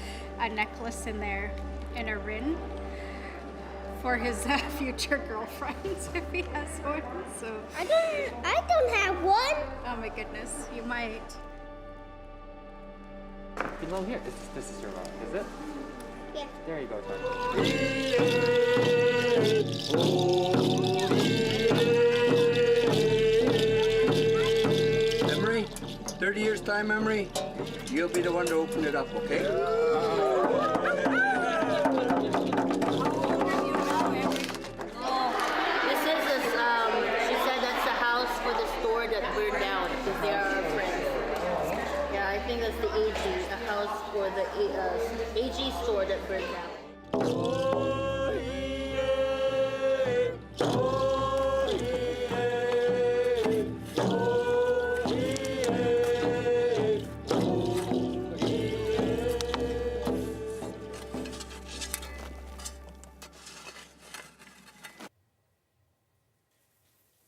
necklace in there and a ring for his future girlfriends if he has one. So I don't have one. Oh my goodness, you might. Below here, this is your rock, is it? Yeah. There you go, Emery, 30 years time, Emery, you'll be the one to open it up, okay? I think that's the AG, a house for the AG store that burned down.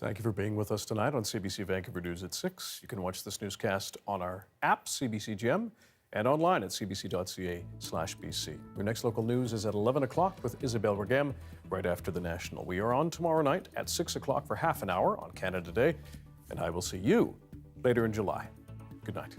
Thank you for being with us tonight on CBC Vancouver News at 6. You can watch this newscast on our app, CBC Gem, and online at cbc.ca/BC. Your next local news is at 11 o'clock with Isabelle Regem, right after the National. We are on tomorrow night at 6 o'clock for half an hour on Canada Day, and I will see you later in July. Good night.